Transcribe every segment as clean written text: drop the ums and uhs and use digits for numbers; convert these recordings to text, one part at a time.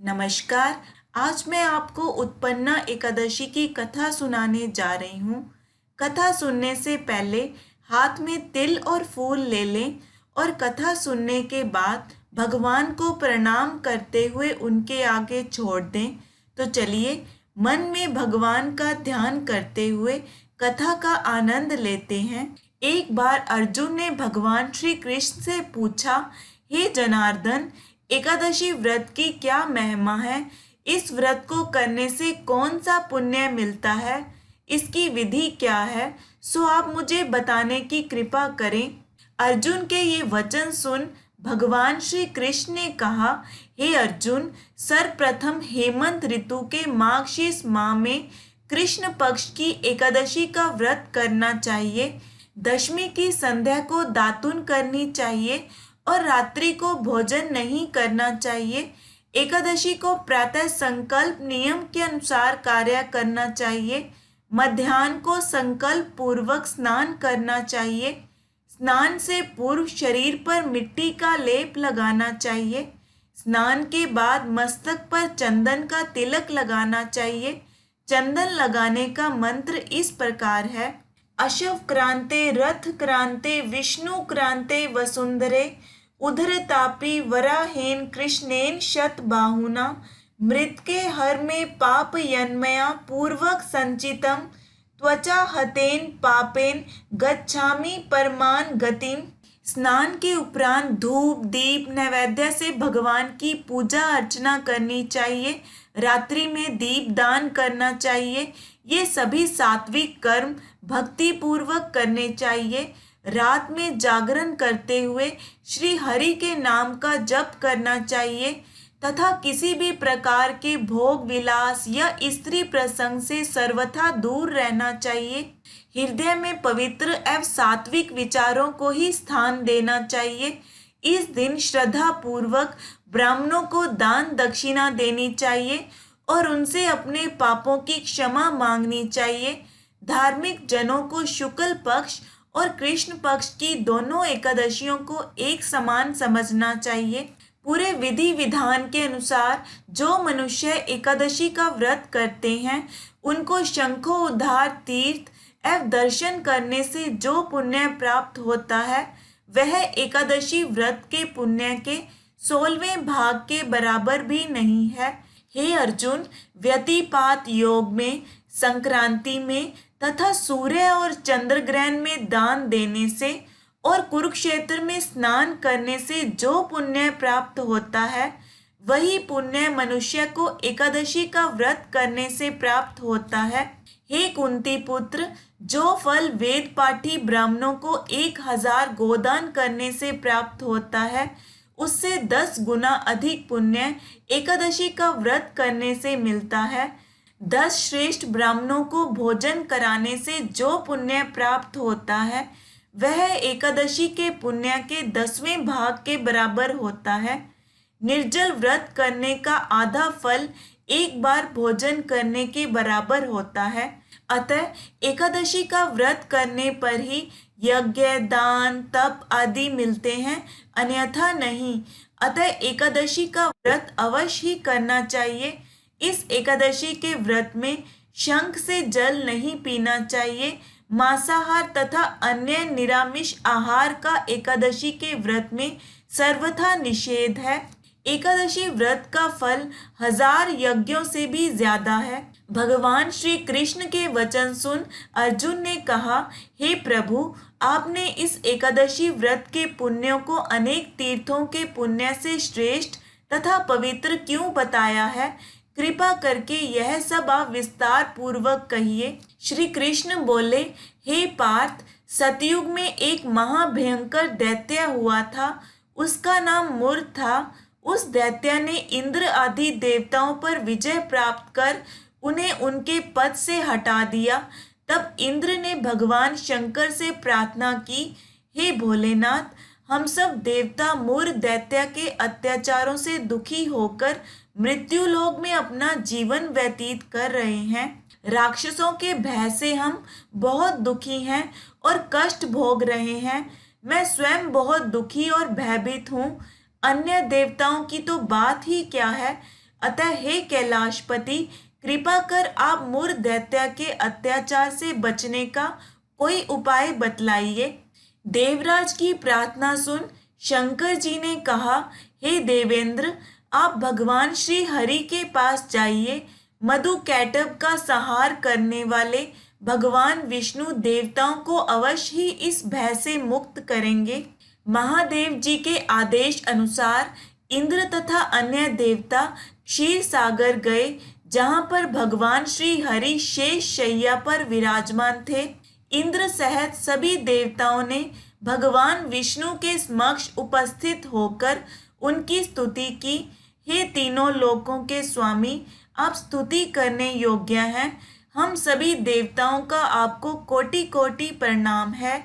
नमस्कार। आज मैं आपको उत्पन्ना एकादशी की कथा सुनाने जा रही हूँ। कथा सुनने से पहले हाथ में तिल और फूल ले लें और कथा सुनने के बाद भगवान को प्रणाम करते हुए उनके आगे छोड़ दें। तो चलिए मन में भगवान का ध्यान करते हुए कथा का आनंद लेते हैं। एक बार अर्जुन ने भगवान श्री कृष्ण से पूछा, हे जनार्दन, एकादशी व्रत की क्या महिमा है? इस व्रत को करने से कौन सा पुण्य मिलता है? इसकी विधि क्या है? सो आप मुझे बताने की कृपा करें। अर्जुन के ये वचन सुन भगवान श्री कृष्ण ने कहा, हे अर्जुन, सर्वप्रथम हेमंत ऋतु के माघशीस माह में कृष्ण पक्ष की एकादशी का व्रत करना चाहिए। दशमी की संध्या को दातुन करनी चाहिए और रात्रि को भोजन नहीं करना चाहिए। एकादशी को प्रातः संकल्प नियम के अनुसार कार्य करना चाहिए। मध्याह्न को संकल्प पूर्वक स्नान करना चाहिए। स्नान से पूर्व शरीर पर मिट्टी का लेप लगाना चाहिए। स्नान के बाद मस्तक पर चंदन का तिलक लगाना चाहिए। चंदन लगाने का मंत्र इस प्रकार है, अशव क्रांते रथ क्रांते विष्णु क्रांते वसुंधरे उधरतापी वराहेन कृष्णेन शत बाहुना मृतके हर में पाप यन्मया पूर्वक संचितम त्वचा हतेन पापेन गच्छामि परमान गतिम। स्नान के उपरांत धूप दीप नैवेद्य से भगवान की पूजा अर्चना करनी चाहिए। रात्रि में दीप दान करना चाहिए। ये सभी सात्विक कर्म भक्ति पूर्वक करने चाहिए। रात में जागरण करते हुए श्री हरि के नाम का जप करना चाहिए तथा किसी भी प्रकार के भोग विलास या स्त्री प्रसंग से सर्वथा दूर रहना चाहिए। हृदय में पवित्र एवं सात्विक विचारों को ही स्थान देना चाहिए। इस दिन श्रद्धा पूर्वक ब्राह्मणों को दान दक्षिणा देनी चाहिए और उनसे अपने पापों की क्षमा मांगनी चाहिए। धार्मिक जनों को शुक्ल पक्ष और कृष्ण पक्ष की दोनों एकादशियों को एक समान समझना चाहिए। पूरे विधि विधान के अनुसार जो मनुष्य एकादशी का व्रत करते हैं उनको शंखो उद्धार तीर्थ एवं दर्शन करने से जो पुण्य प्राप्त होता है वह एकादशी व्रत के पुण्य के 16वें भाग के बराबर भी नहीं है। हे अर्जुन, व्यतिपात योग में, संक्रांति में तथा सूर्य और चंद्र ग्रहण में दान देने से और कुरुक्षेत्र में स्नान करने से जो पुण्य प्राप्त होता है वही पुण्य मनुष्य को एकादशी का व्रत करने से प्राप्त होता है। हे कुंती पुत्र, जो फल वेद पाठी ब्राह्मणों को 1000 गोदान करने से प्राप्त होता है उससे 10 गुना अधिक पुण्य एकादशी का व्रत करने से मिलता है। 10 श्रेष्ठ ब्राह्मणों को भोजन कराने से जो पुण्य प्राप्त होता है वह एकादशी के पुण्य के 10वें भाग के बराबर होता है। निर्जल व्रत करने का आधा फल एक बार भोजन करने के बराबर होता है। अतः एकादशी का व्रत करने पर ही यज्ञ दान तप आदि मिलते हैं, अन्यथा नहीं। अतः एकादशी का व्रत अवश्य ही करना चाहिए। इस एकादशी के व्रत में शंख से जल नहीं पीना चाहिए। मांसाहार तथा अन्य निरामिष आहार का एकादशी के व्रत में सर्वथा निषेध है। एकादशी व्रत का फल 1000 यज्ञों से भी ज्यादा है। भगवान श्री कृष्ण के वचन सुन अर्जुन ने कहा, हे प्रभु, आपने इस एकादशी व्रत के पुण्यों को अनेक तीर्थों के पुण्य से श्रेष्ठ तथा पवित्र क्यों बताया है? कृपा करके यह सब आप विस्तार पूर्वक कहिए। श्री कृष्ण बोले, हे पार्थ, सतयुग में एक महाभयंकर दैत्य हुआ था। उसका नाम मूर था। उस दैत्य ने इंद्र आदि देवताओं पर विजय प्राप्त कर उन्हें उनके पद से हटा दिया। तब इंद्र ने भगवान शंकर से प्रार्थना की, हे भोलेनाथ, हम सब देवता मूर दैत्य के अत्याचारों से दुखी होकर मृत्यु लोक में अपना जीवन व्यतीत कर रहे हैं। राक्षसों के भय से हम बहुत दुखी हैं और कष्ट भोग रहे हैं। मैं स्वयं बहुत दुखी और भयभीत हूँ। अन्य देवताओं की तो बात ही क्या है। अतः हे कैलाशपति, कृपा कर आप मुर दैत्य के अत्याचार से बचने का कोई उपाय बतलाइए। देवराज की प्रार्थना सुन शंकर जी ने कहा, हे देवेंद्र, आप भगवान श्री हरि के पास जाइए। मधु कैटभ का संहार करने वाले भगवान विष्णु देवताओं को अवश्य ही इस भय से मुक्त करेंगे। महादेव जी के आदेश अनुसार इंद्र तथा अन्य देवता क्षीर सागर गए, जहां पर भगवान श्री हरि शेष शैया पर विराजमान थे। इंद्र सहित सभी देवताओं ने भगवान विष्णु के समक्ष उपस्थित होकर उनकी स्तुति की। हे तीनों लोकों के स्वामी, आप स्तुति करने योग्य हैं। हम सभी देवताओं का आपको कोटि कोटि प्रणाम है।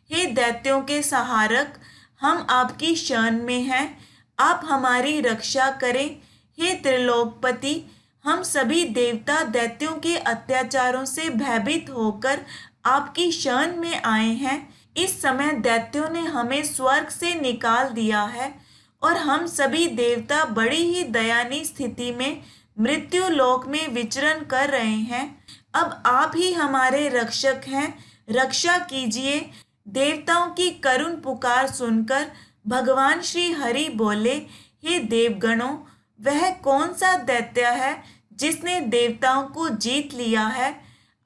हे दैत्यों के सहारक, हम आपकी शरण में हैं, आप हमारी रक्षा करें। हे त्रिलोकपति, हम सभी देवता दैत्यों के अत्याचारों से भयभीत होकर आपकी शरण में आए हैं। इस समय दैत्यों ने हमें स्वर्ग से निकाल दिया है और हम सभी देवता बड़ी ही दयनीय स्थिति में मृत्यु लोक में विचरण कर रहे हैं। अब आप ही हमारे रक्षक हैं, रक्षा कीजिए। देवताओं की करुण पुकार सुनकर भगवान श्री हरि बोले, हे देवगणों, वह कौन सा दैत्य है जिसने देवताओं को जीत लिया है?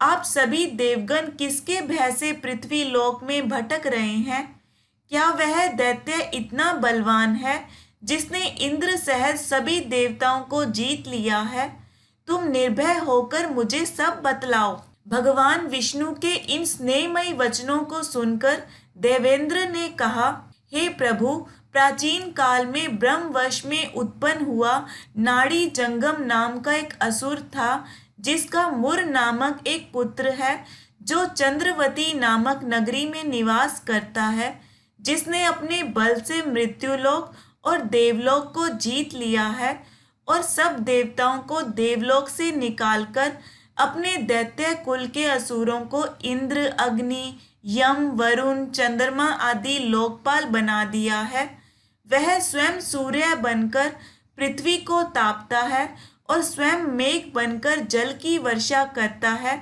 आप सभी देवगण किसके भय से पृथ्वी लोक में भटक रहे हैं? क्या वह दैत्य इतना बलवान है जिसने इंद्र सहित सभी देवताओं को जीत लिया है? तुम निर्भय होकर मुझे सब बतलाओ। भगवान विष्णु के इन स्नेहमयी वचनों को सुनकर देवेंद्र ने कहा, हे प्रभु, प्राचीन काल में ब्रह्मवश में उत्पन्न हुआ नाड़ी जंगम नाम का एक असुर था, जिसका मुर नामक एक पुत्र है, जो चंद्रवती नामक नगरी में निवास करता है, जिसने अपने बल से मृत्युलोक और देवलोक को जीत लिया है और सब देवताओं को देवलोक से निकालकर अपने दैत्य कुल के असुरों को इंद्र, अग्नि, यम, वरुण, चंद्रमा आदि लोकपाल बना दिया है। वह स्वयं सूर्य बनकर पृथ्वी को तापता है और स्वयं मेघ बनकर जल की वर्षा करता है।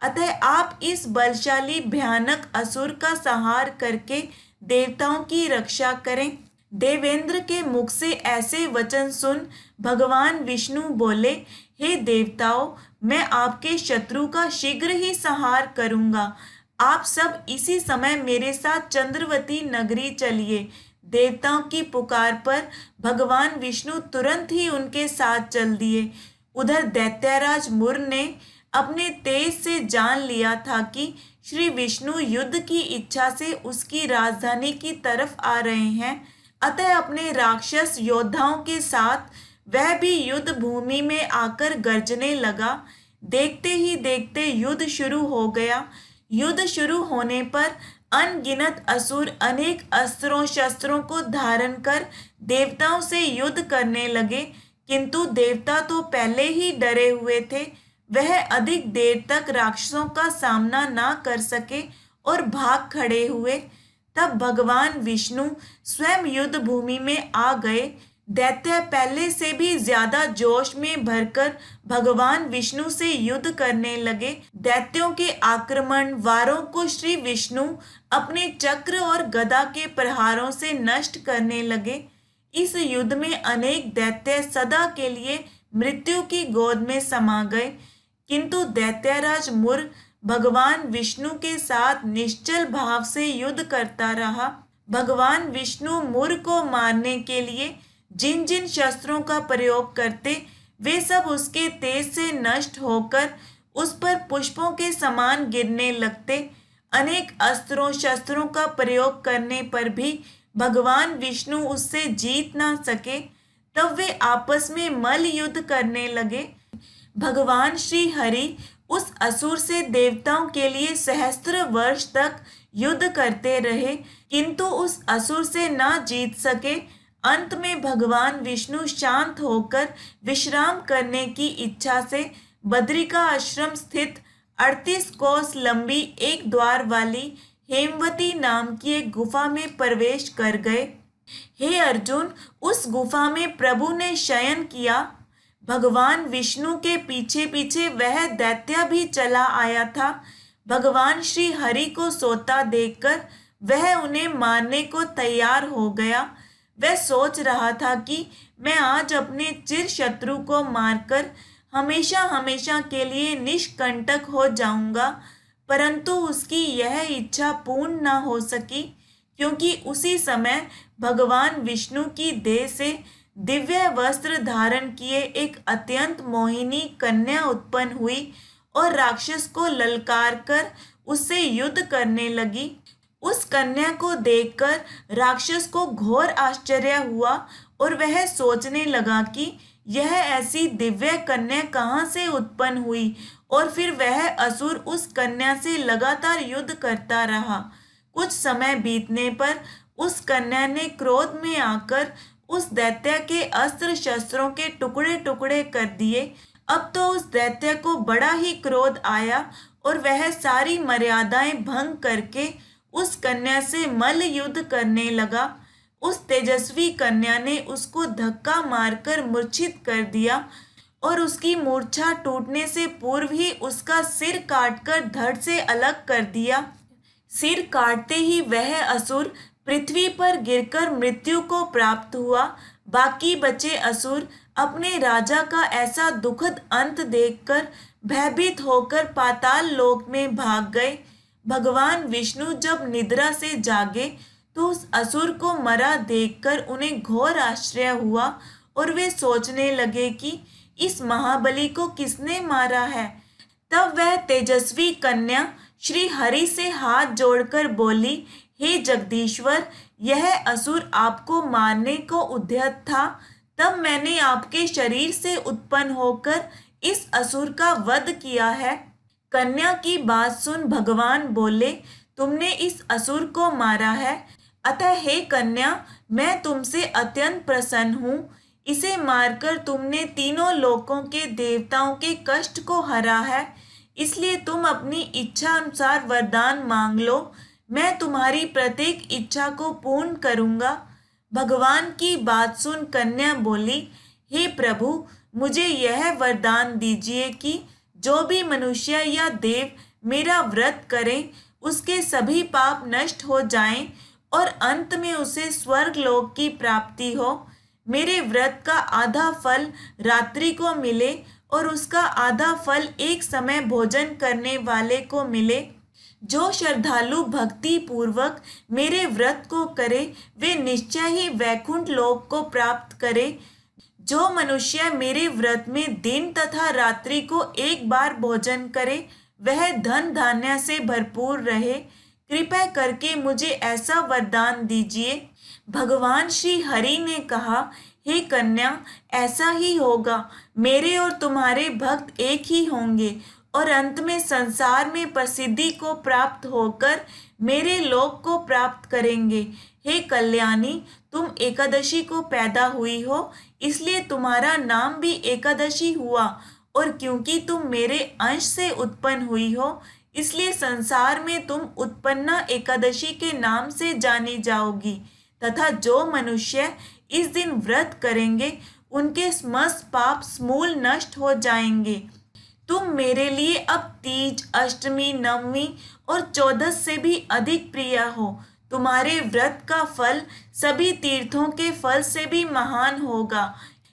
अतः आप इस बलशाली भयानक असुर का संहार करके देवताओं की रक्षा करें। देवेंद्र के मुख से ऐसे वचन सुन भगवान विष्णु बोले, हे देवताओं, मैं आपके शत्रु का शीघ्र ही संहार करूंगा। आप सब इसी समय मेरे साथ चंद्रवती नगरी चलिए। देवताओं की पुकार पर भगवान विष्णु तुरंत ही उनके साथ चल दिए। उधर दैत्यराज मुर ने अपने तेज से जान लिया था कि श्री विष्णु युद्ध की इच्छा से उसकी राजधानी की तरफ आ रहे हैं। अतः अपने राक्षस योद्धाओं के साथ वह भी युद्ध भूमि में आकर गर्जने लगा। देखते ही देखते युद्ध शुरू हो गया। युद्ध शुरू होने पर अनगिनत असुर अनेक अस्त्रों शस्त्रों को धारण कर देवताओं से युद्ध करने लगे, किंतु देवता तो पहले ही डरे हुए थे। वह अधिक देर तक राक्षसों का सामना ना कर सके और भाग खड़े हुए। तब भगवान विष्णु स्वयं युद्ध भूमि में आ गए। दैत्य पहले से भी ज्यादा जोश में भरकर भगवान विष्णु से युद्ध करने लगे। दैत्यों के आक्रमण वारों को श्री विष्णु अपने चक्र और गदा के प्रहारों से नष्ट करने लगे। इस युद्ध में अनेक दैत्य सदा के लिए मृत्यु की गोद में समा गए, किंतु दैत्यराज मुर भगवान विष्णु के साथ निश्चल भाव से युद्ध करता रहा। भगवान विष्णु मुर को मारने के लिए जिन जिन शस्त्रों का प्रयोग करते, वे सब उसके तेज से नष्ट होकर उस पर पुष्पों के समान गिरने लगते। अनेक अस्त्रों शस्त्रों का प्रयोग करने पर भी भगवान विष्णु उससे जीत ना सके। तब वे आपस में मल्ल युद्ध करने लगे। भगवान श्री हरि उस असुर से देवताओं के लिए सहस्त्र वर्ष तक युद्ध करते रहे, किंतु उस असुर से ना जीत सके। अंत में भगवान विष्णु शांत होकर विश्राम करने की इच्छा से बद्रिका आश्रम स्थित 38 कोस लंबी एक द्वार वाली हेमवती नाम की एक गुफा में प्रवेश कर गए। हे अर्जुन, उस गुफा में प्रभु ने शयन किया। भगवान विष्णु के पीछे पीछे वह दैत्य भी चला आया था। भगवान श्री हरि को सोता देखकर वह उन्हें मारने को तैयार हो गया। वह सोच रहा था कि मैं आज अपने चिर शत्रु को मारकर हमेशा हमेशा के लिए निष्कंटक हो जाऊंगा, परंतु उसकी यह इच्छा पूर्ण न हो सकी, क्योंकि उसी समय भगवान विष्णु की देह से दिव्य वस्त्र धारण किए एक अत्यंत मोहिनी कन्या उत्पन्न हुई और राक्षस को ललकार कर उससे युद्ध करने लगी। उस कन्या को देखकर राक्षस को घोर आश्चर्य हुआ और वह सोचने लगा कि यह ऐसी दिव्य कन्या कहाँ से उत्पन्न हुई, और फिर वह असुर उस कन्या से लगातार युद्ध करता रहा। कुछ समय बीतने पर उस कन्या ने क्रोध में आकर उस दैत्य के अस्त्र शस्त्रों के टुकड़े टुकड़े कर दिए। अब तो उस दैत्य को बड़ा ही क्रोध आया और वह सारी मर्यादाएं भंग करके उस कन्या से मल्ल युद्ध करने लगा। उस तेजस्वी कन्या ने उसको धक्का मारकर मूर्छित कर दिया और उसकी मूर्छा टूटने से पूर्व ही उसका सिर काटकर धड़ से अलग कर दिया। सिर काटते ही वह असुर पृथ्वी पर गिरकर मृत्यु को प्राप्त हुआ। बाकी बचे असुर अपने राजा का ऐसा दुखद अंत देखकर भयभीत होकर पाताल लोक में भाग गए। भगवान विष्णु जब निद्रा से जागे तो उस असुर को मरा देखकर उन्हें घोर आश्चर्य हुआ और वे सोचने लगे कि इस महाबली को किसने मारा है। तब वह तेजस्वी कन्या श्री हरि से हाथ जोड़कर बोली, हे जगदीश्वर, यह असुर आपको मारने को उद्यत था, तब मैंने आपके शरीर से उत्पन्न होकर इस असुर का वध किया है। कन्या की बात सुन भगवान बोले, तुमने इस असुर को मारा है, अतः हे कन्या, मैं तुमसे अत्यंत प्रसन्न हूँ। इसे मारकर तुमने तीनों लोकों के देवताओं के कष्ट को हरा है, इसलिए तुम अपनी इच्छा अनुसार वरदान मांग लो, मैं तुम्हारी प्रत्येक इच्छा को पूर्ण करूँगा। भगवान की बात सुन कन्या बोली, हे प्रभु, मुझे यह वरदान दीजिए कि जो भी मनुष्य या देव मेरा व्रत करे उसके सभी पाप नष्ट हो जाएं और अंत में उसे स्वर्ग लोक की प्राप्ति हो। मेरे व्रत का आधा फल रात्रि को मिले और उसका आधा फल एक समय भोजन करने वाले को मिले। जो श्रद्धालु भक्ति पूर्वक मेरे व्रत को करे वे निश्चय ही वैकुंठ लोक को प्राप्त करे। जो मनुष्य मेरे व्रत में दिन तथा रात्रि को एक बार भोजन करे वह धन धान्य से भरपूर रहे। कृपया करके मुझे ऐसा वरदान दीजिए। भगवान श्री हरि ने कहा, हे कन्या, ऐसा ही होगा। मेरे और तुम्हारे भक्त एक ही होंगे और अंत में संसार में प्रसिद्धि को प्राप्त होकर मेरे लोक को प्राप्त करेंगे। हे कल्याणी, तुम एकादशी को पैदा हुई हो, इसलिए तुम्हारा नाम भी एकादशी हुआ, और क्योंकि तुम मेरे अंश से उत्पन्न हुई हो इसलिए संसार में तुम उत्पन्ना एकादशी के नाम से जानी जाओगी। तथा जो मनुष्य इस दिन व्रत करेंगे उनके समस्त पाप समूल नष्ट हो जाएंगे। तुम मेरे लिए अब तीज, अष्टमी, नवमी और 14 से भी अधिक प्रिय हो। तुम्हारे व्रत का फल सभी तीर्थों के फल से भी महान होगा।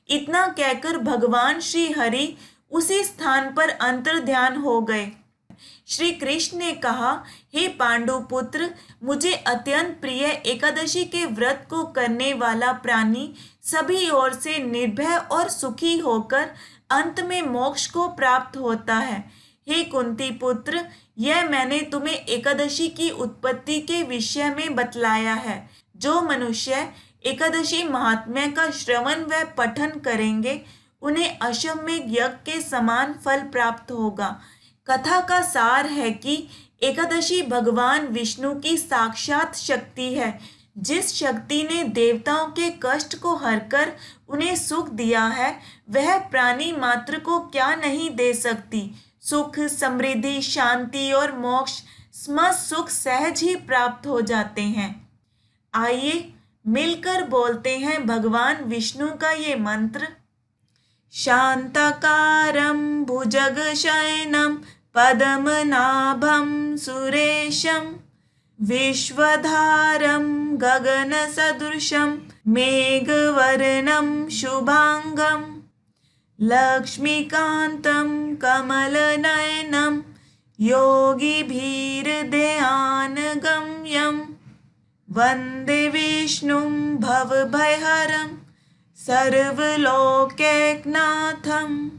इतना कहकर भगवान श्री हरि उसी स्थान पर अंतर्ध्यान हो गए। श्री कृष्ण ने कहा, हे पांडुपुत्र, मुझे अत्यंत प्रिय एकादशी के व्रत को करने वाला प्राणी सभी ओर से निर्भय और सुखी होकर अंत में मोक्ष को प्राप्त होता है। हे कुंती पुत्र, यह मैंने तुम्हें एकादशी की उत्पत्ति के विषय में बतलाया है। जो मनुष्य एकादशी महात्म्य का श्रवण व पठन करेंगे उन्हें अश्वमेध यज्ञ के समान फल प्राप्त होगा। कथा का सार है कि एकादशी भगवान विष्णु की साक्षात शक्ति है। जिस शक्ति ने देवताओं के कष्ट को हरकर उन्हें सुख दिया है वह प्राणी मात्र को क्या नहीं दे सकती। सुख, समृद्धि, शांति और मोक्ष समस्त सुख सहज ही प्राप्त हो जाते हैं। आइए मिलकर बोलते हैं भगवान विष्णु का ये मंत्र। शान्ताकारं भुजगशयनं पद्मनाभं सुरेशं विश्वधारं गगनसदृशं मेघवर्णं शुभांगं लक्ष्मीकान्तं कमलनयनं योगिभिर्ध्यानगम्यं वन्दे विष्णुं भवभयहरं सर्वलोकैकनाथम्।